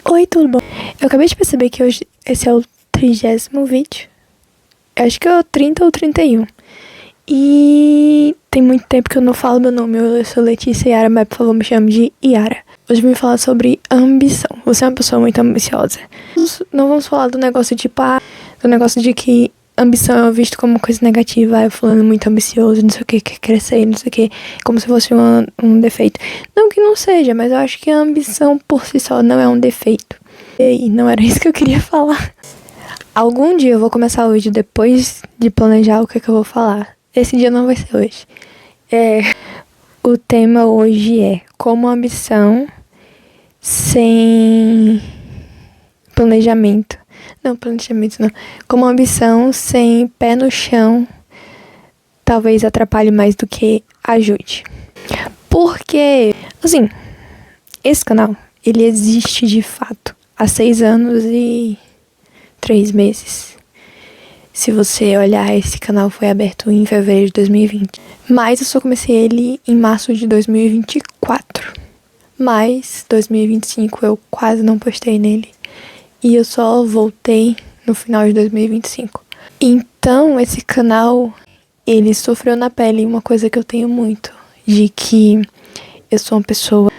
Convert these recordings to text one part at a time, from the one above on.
Oi, tudo bom? Eu acabei de perceber que hoje esse é o 30º vídeo. Eu acho que é o 30 ou 31. E tem muito tempo que eu não falo meu nome. Eu sou Letícia Yara, mas por favor me chame de Yara. Hoje eu vim falar sobre ambição. Você é uma pessoa muito ambiciosa. Não vamos falar do negócio de do negócio de que ambição é visto como coisa negativa. Eu falando muito ambicioso, não sei o que, quer crescer, não sei o que, como se fosse um defeito. Não que não seja, mas eu acho que a ambição por si só não é um defeito. E não era isso que eu queria falar. Algum dia eu vou começar o vídeo depois de planejar o que eu vou falar. Esse dia não vai ser hoje. O tema hoje é como ambição sem planejamento. Não, planejamento não. Como ambição sem pé no chão talvez atrapalhe mais do que ajude. Porque, assim, esse canal, ele existe de fato há 6 anos e 3 meses. Se você olhar, esse canal foi aberto em fevereiro de 2020. Mas eu só comecei ele em março de 2024. Mas 2025 eu quase não postei nele. E eu só voltei no final de 2025. Então, esse canal, ele sofreu na pele uma coisa que eu tenho muito. De que eu sou uma pessoa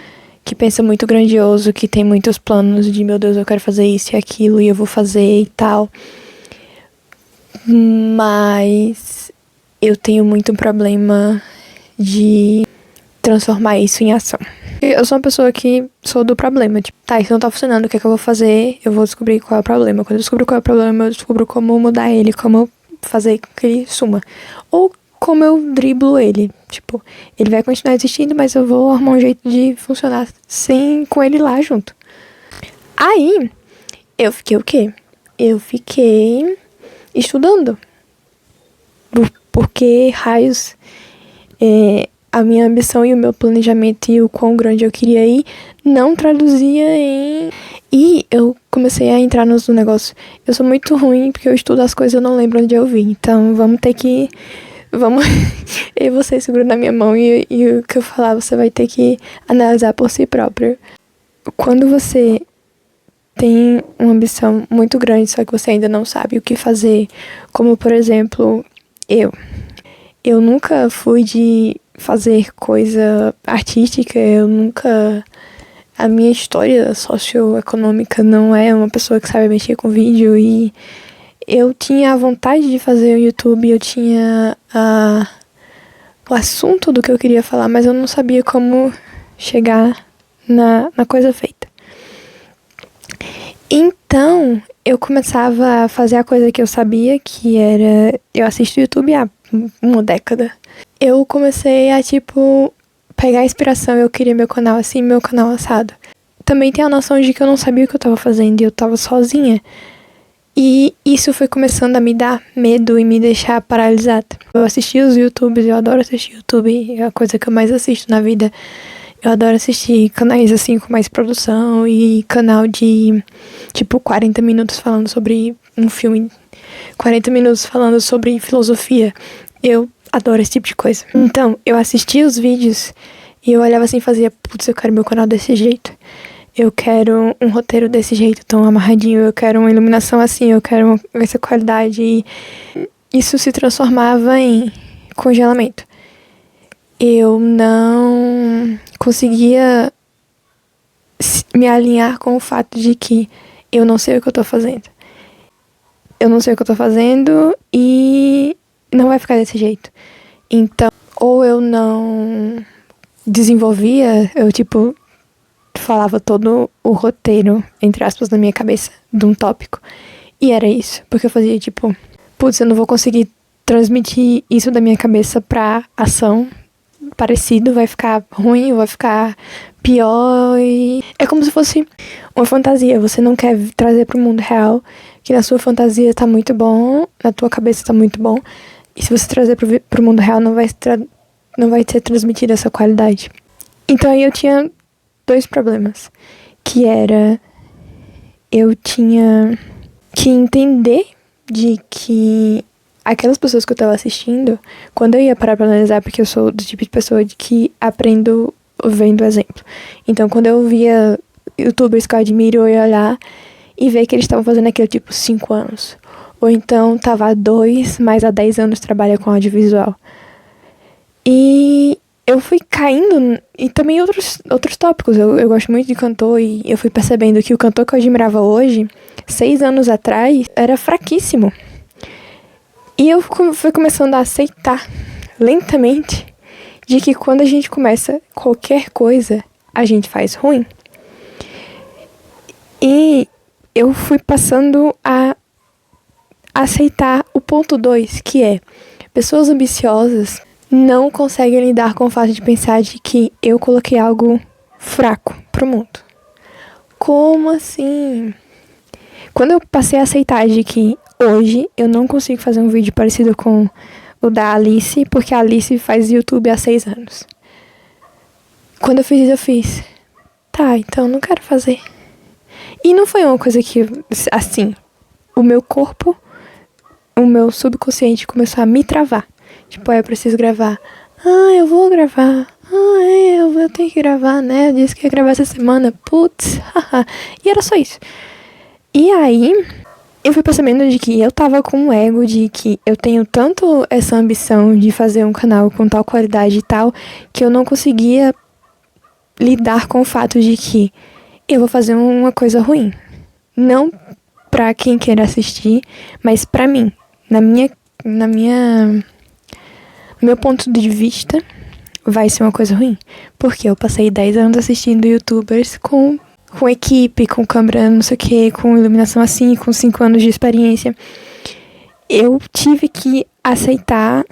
que pensa muito grandioso, que tem muitos planos de, meu Deus, eu quero fazer isso e aquilo, e eu vou fazer e tal. Mas eu tenho muito problema de transformar isso em ação. Eu sou uma pessoa que sou do problema. Tipo, tá, isso não tá funcionando, o que é que eu vou fazer? Eu vou descobrir qual é o problema. Quando eu descubro qual é o problema, eu descubro como mudar ele, como fazer com que ele suma. Ou como eu driblo ele. Tipo, ele vai continuar existindo, mas eu vou arrumar um jeito de funcionar com ele lá junto. Aí, eu fiquei o quê? Eu fiquei estudando. Porque raios a minha ambição e o meu planejamento e o quão grande eu queria ir não traduzia em... E eu comecei a entrar no negócio. Eu sou muito ruim porque eu estudo as coisas e eu não lembro onde eu vi. Então vamos ter que... E você segura na minha mão e o que eu falar você vai ter que analisar por si próprio. Quando você tem uma ambição muito grande, só que você ainda não sabe o que fazer, como por exemplo, eu nunca fui de fazer coisa artística, a minha história socioeconômica não é uma pessoa que sabe mexer com vídeo, e eu tinha a vontade de fazer o YouTube, eu tinha o assunto do que eu queria falar, mas eu não sabia como chegar na coisa feita. Então, eu começava a fazer a coisa que eu sabia, que era... Eu assisto YouTube há uma década. Eu comecei a, pegar inspiração. Eu queria meu canal assim, meu canal assado. Também tem a noção de que eu não sabia o que eu tava fazendo e eu tava sozinha. E isso foi começando a me dar medo e me deixar paralisada. Eu assistia os YouTubes, eu adoro assistir YouTube, é a coisa que eu mais assisto na vida. Eu adoro assistir canais assim com mais produção e canal de 40 minutos falando sobre um filme, 40 minutos falando sobre filosofia. Eu adoro esse tipo de coisa. Então, eu assistia os vídeos e eu olhava assim e fazia, putz, eu quero meu canal desse jeito. Eu quero um roteiro desse jeito, tão amarradinho. Eu quero uma iluminação assim, eu quero essa qualidade. E isso se transformava em congelamento. Eu não conseguia me alinhar com o fato de que eu não sei o que eu tô fazendo. Eu não sei o que eu tô fazendo e não vai ficar desse jeito. Então, ou eu não desenvolvia, eu falava todo o roteiro, entre aspas, na minha cabeça, de um tópico. E era isso, porque eu fazia putz, eu não vou conseguir transmitir isso da minha cabeça pra ação. Parecido, vai ficar ruim, vai ficar pior, e é como se fosse uma fantasia. Você não quer trazer pro mundo real que na sua fantasia tá muito bom, na tua cabeça tá muito bom, e se você trazer pro mundo real não vai ser transmitida essa qualidade. Então aí eu tinha 2 problemas, que era eu tinha que entender de que aquelas pessoas que eu tava assistindo, quando eu ia parar pra analisar, porque eu sou do tipo de pessoa de que aprendo vendo exemplo. Então, quando eu via youtubers que eu admiro e olhar e ver que eles estavam fazendo aquilo tipo 5 anos. Ou então tava há 2, mas há 10 anos trabalha com audiovisual. E eu fui caindo, e também outros tópicos. Eu gosto muito de cantor e eu fui percebendo que o cantor que eu admirava hoje, 6 anos atrás, era fraquíssimo. E eu fui começando a aceitar, lentamente, de que quando a gente começa qualquer coisa, a gente faz ruim. E eu fui passando a aceitar o ponto 2, que é: pessoas ambiciosas não conseguem lidar com o fato de pensar de que eu coloquei algo fraco pro mundo. Como assim? Quando eu passei a aceitar de que hoje eu não consigo fazer um vídeo parecido com o da Alice, porque a Alice faz YouTube há 6 anos. Quando eu fiz isso, eu fiz: tá, então não quero fazer. E não foi uma coisa que, assim, o meu corpo, o meu subconsciente começou a me travar. Tipo, eu preciso gravar. Eu vou gravar. Eu tenho que gravar, né? Eu disse que ia gravar essa semana. Putz, haha. E era só isso. E aí, eu fui percebendo de que eu tava com um ego de que eu tenho tanto essa ambição de fazer um canal com tal qualidade e tal, que eu não conseguia lidar com o fato de que eu vou fazer uma coisa ruim. Não pra quem queira assistir, mas pra mim. No meu ponto de vista, vai ser uma coisa ruim. Porque eu passei 10 anos assistindo youtubers com equipe, com câmera não sei o que, com iluminação assim, com 5 anos de experiência. Eu tive que aceitar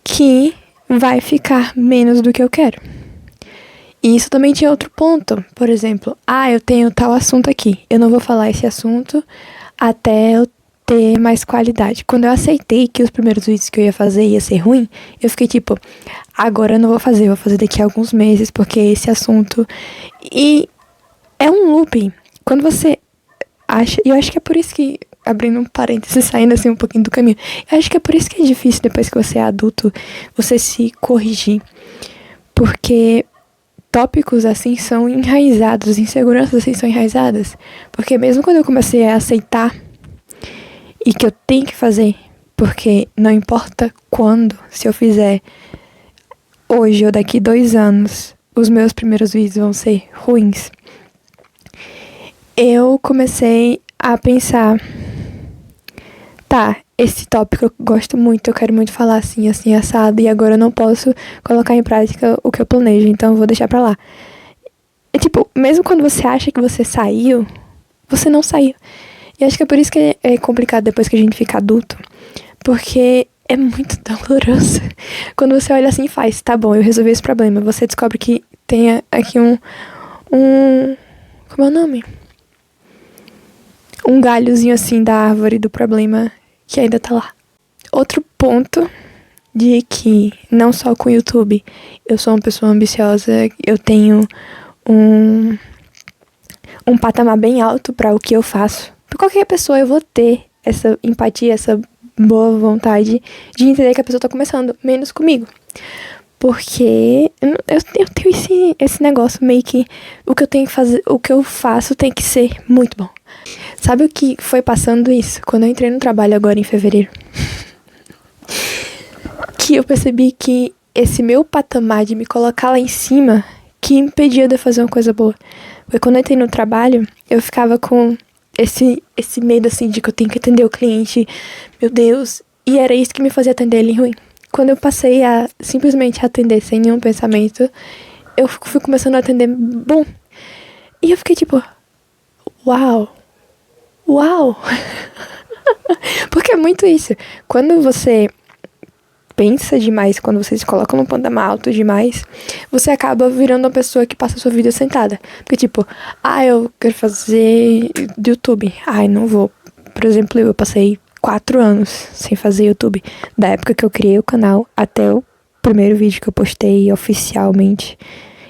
que vai ficar menos do que eu quero. E isso também tinha outro ponto. Por exemplo, eu tenho tal assunto aqui. Eu não vou falar esse assunto até eu ter mais qualidade. Quando eu aceitei que os primeiros vídeos que eu ia fazer ia ser ruim, eu fiquei tipo, agora eu não vou fazer daqui a alguns meses, porque esse assunto... E é um looping. Quando você acha... E eu acho que é por isso que, abrindo um parênteses, saindo assim um pouquinho do caminho, eu acho que é por isso que é difícil, depois que você é adulto, você se corrigir. Porque tópicos assim são enraizados, inseguranças assim são enraizadas. Porque mesmo quando eu comecei a aceitar e que eu tenho que fazer, porque não importa quando, se eu fizer hoje ou daqui 2 anos, os meus primeiros vídeos vão ser ruins. Eu comecei a pensar, tá, esse tópico eu gosto muito, eu quero muito falar assim, assim, assado, e agora eu não posso colocar em prática o que eu planejo, então eu vou deixar pra lá. É tipo, mesmo quando você acha que você saiu, você não saiu. E acho que é por isso que é complicado depois que a gente fica adulto, porque é muito doloroso. Quando você olha assim e faz, tá bom, eu resolvi esse problema, você descobre que tem aqui um como é o nome? Um galhozinho assim da árvore do problema que ainda tá lá. Outro ponto de que, não só com o YouTube, eu sou uma pessoa ambiciosa, eu tenho um patamar bem alto para o que eu faço. Por qualquer pessoa eu vou ter essa empatia, essa boa vontade de entender que a pessoa tá começando, menos comigo. Porque eu tenho esse negócio meio que o que eu tenho que fazer, o que eu faço tem que ser muito bom. Sabe o que foi passando isso? Quando eu entrei no trabalho agora em fevereiro. Que eu percebi que esse meu patamar de me colocar lá em cima que impedia de eu fazer uma coisa boa. Porque quando eu entrei no trabalho, eu ficava com esse medo assim de que eu tenho que atender o cliente. Meu Deus. E era isso que me fazia atender ele ruim. Quando eu passei a simplesmente atender sem nenhum pensamento, eu fui começando a atender bom. E eu fiquei tipo, uau. Porque é muito isso. Quando você pensa demais, quando você se coloca num patamar alto demais, você acaba virando uma pessoa que passa a sua vida sentada. Porque tipo, eu quero fazer YouTube. Não vou. Por exemplo, eu passei 4 anos sem fazer YouTube. Da época que eu criei o canal até o primeiro vídeo que eu postei oficialmente.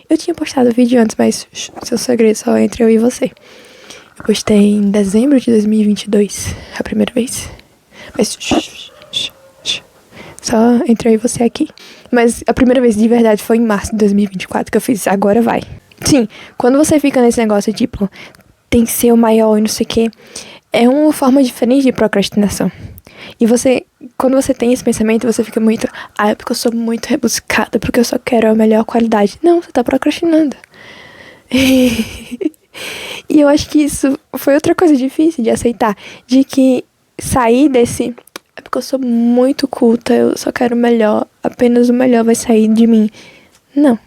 Eu tinha postado vídeo antes, mas seu segredo só entre eu e você. Eu postei em dezembro de 2022, a primeira vez. Mas só entre eu e você aqui. Mas a primeira vez de verdade foi em março de 2024 que eu fiz Agora Vai. Sim, quando você fica nesse negócio, tipo, tem que ser o maior e não sei o quê, é uma forma diferente de procrastinação. E você, quando você tem esse pensamento, você fica muito, é porque eu sou muito rebuscada, porque eu só quero a melhor qualidade. Não, você tá procrastinando. E eu acho que isso foi outra coisa difícil de aceitar, de que sair desse, é porque eu sou muito culta, eu só quero o melhor, apenas o melhor vai sair de mim. Não.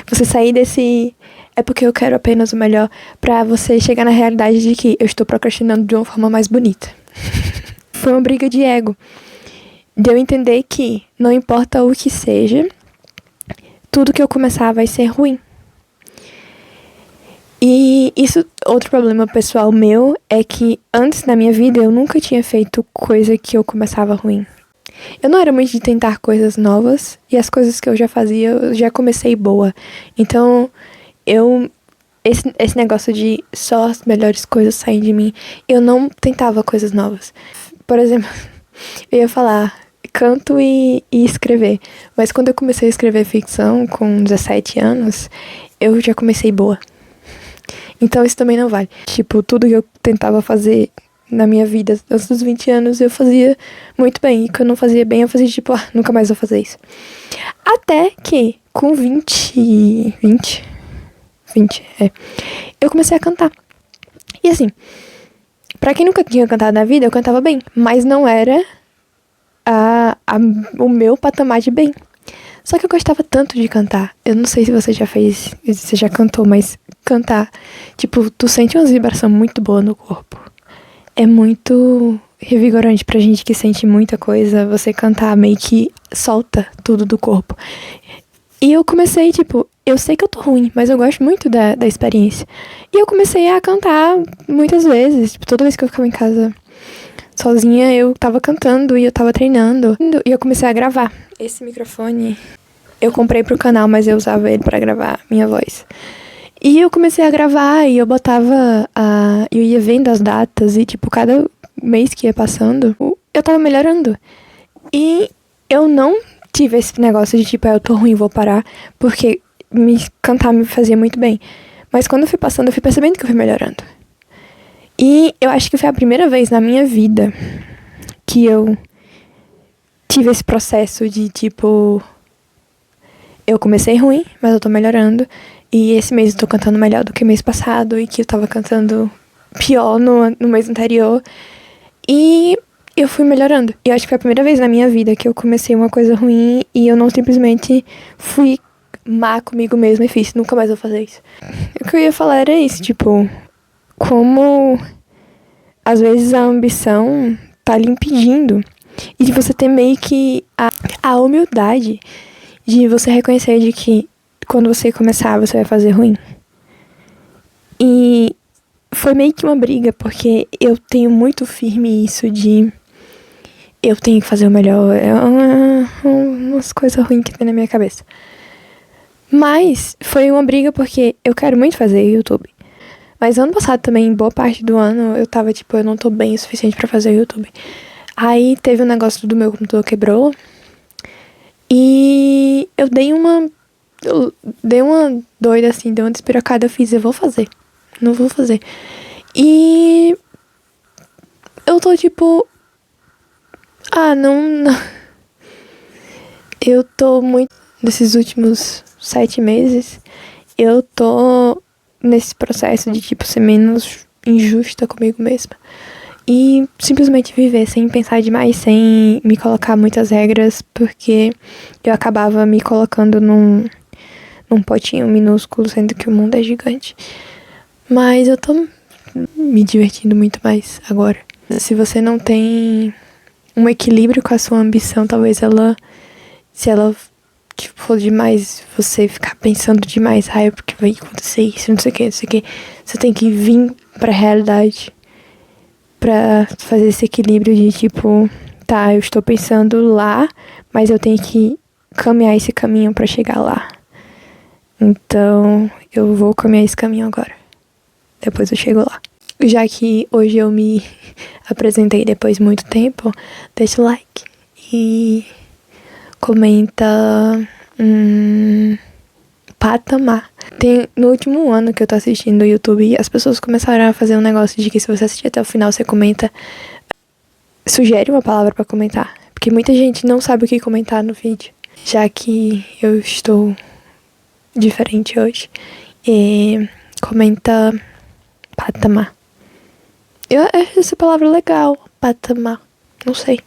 Você sair desse, é porque eu quero apenas o melhor, pra você chegar na realidade de que eu estou procrastinando de uma forma mais bonita. Foi uma briga de ego. De eu entender que não importa o que seja, tudo que eu começar vai ser ruim. E isso, outro problema pessoal meu, é que antes na minha vida eu nunca tinha feito coisa que eu começava ruim. Eu não era muito de tentar coisas novas, e as coisas que eu já fazia, eu já comecei boa. Então, esse negócio de só as melhores coisas saem de mim, eu não tentava coisas novas. Por exemplo, eu ia falar canto e escrever, mas quando eu comecei a escrever ficção com 17 anos, eu já comecei boa. Então isso também não vale. Tipo, tudo que eu tentava fazer na minha vida antes dos 20 anos, eu fazia muito bem. E quando eu não fazia bem, eu fazia tipo, nunca mais vou fazer isso. Até que, com 20, eu comecei a cantar. E assim, pra quem nunca tinha cantado na vida, eu cantava bem. Mas não era o meu patamar de bem. Só que eu gostava tanto de cantar. Eu não sei se você já fez, se você já cantou, mas cantar, tipo, tu sente uma vibração muito boa no corpo. É muito revigorante pra gente que sente muita coisa. Você cantar meio que solta tudo do corpo. E eu comecei, tipo, eu sei que eu tô ruim, mas eu gosto muito da experiência. E eu comecei a cantar muitas vezes. Tipo, toda vez que eu ficava em casa sozinha, eu tava cantando e eu tava treinando. E eu comecei a gravar. Esse microfone eu comprei pro canal, mas eu usava ele pra gravar minha voz. E eu comecei a gravar e eu botava eu ia vendo as datas e, tipo, cada mês que ia passando, eu tava melhorando. E eu não tive esse negócio de, tipo, eu tô ruim, vou parar, porque cantar me fazia muito bem. Mas quando eu fui passando, eu fui percebendo que eu fui melhorando. E eu acho que foi a primeira vez na minha vida que eu tive esse processo de, tipo, eu comecei ruim, mas eu tô melhorando. E esse mês eu tô cantando melhor do que o mês passado, e que eu tava cantando pior no mês anterior. E eu fui melhorando. E eu acho que foi a primeira vez na minha vida que eu comecei uma coisa ruim e eu não simplesmente fui má comigo mesma e fiz, nunca mais vou fazer isso. O que eu ia falar era isso, tipo, como às vezes a ambição tá lhe impedindo. E de você ter meio que a humildade de você reconhecer de que quando você começar, você vai fazer ruim. E foi meio que uma briga, porque eu tenho muito firme isso de eu tenho que fazer o melhor. É umas coisas ruins que tem na minha cabeça. Mas foi uma briga porque eu quero muito fazer YouTube. Mas ano passado também, boa parte do ano, eu tava tipo, eu não tô bem o suficiente pra fazer o YouTube. Aí teve um negócio do meu computador quebrou. E eu dei uma doida assim, dei uma despirocada, eu fiz, eu vou fazer. Não vou fazer. E eu tô tipo, não. Eu tô muito, nesses últimos 7 meses, eu tô nesse processo de tipo ser menos injusta comigo mesma. E simplesmente viver sem pensar demais, sem me colocar muitas regras, porque eu acabava me colocando num potinho minúsculo, sendo que o mundo é gigante. Mas eu tô me divertindo muito mais agora. Se você não tem um equilíbrio com a sua ambição, talvez se ela tipo, for demais, você ficar pensando demais, porque vai acontecer isso, não sei o que. Você tem que vir pra realidade pra fazer esse equilíbrio de tipo, tá, eu estou pensando lá, mas eu tenho que caminhar esse caminho pra chegar lá. Então, eu vou caminhar esse caminho agora. Depois eu chego lá. Já que hoje eu me apresentei depois de muito tempo, deixa o like e comenta patamar. No último ano que eu tô assistindo o YouTube, as pessoas começaram a fazer um negócio de que se você assistir até o final, você comenta, sugere uma palavra pra comentar. Porque muita gente não sabe o que comentar no vídeo. Já que eu estou diferente hoje. E comenta patamar. Eu acho essa palavra legal, patamar. Não sei.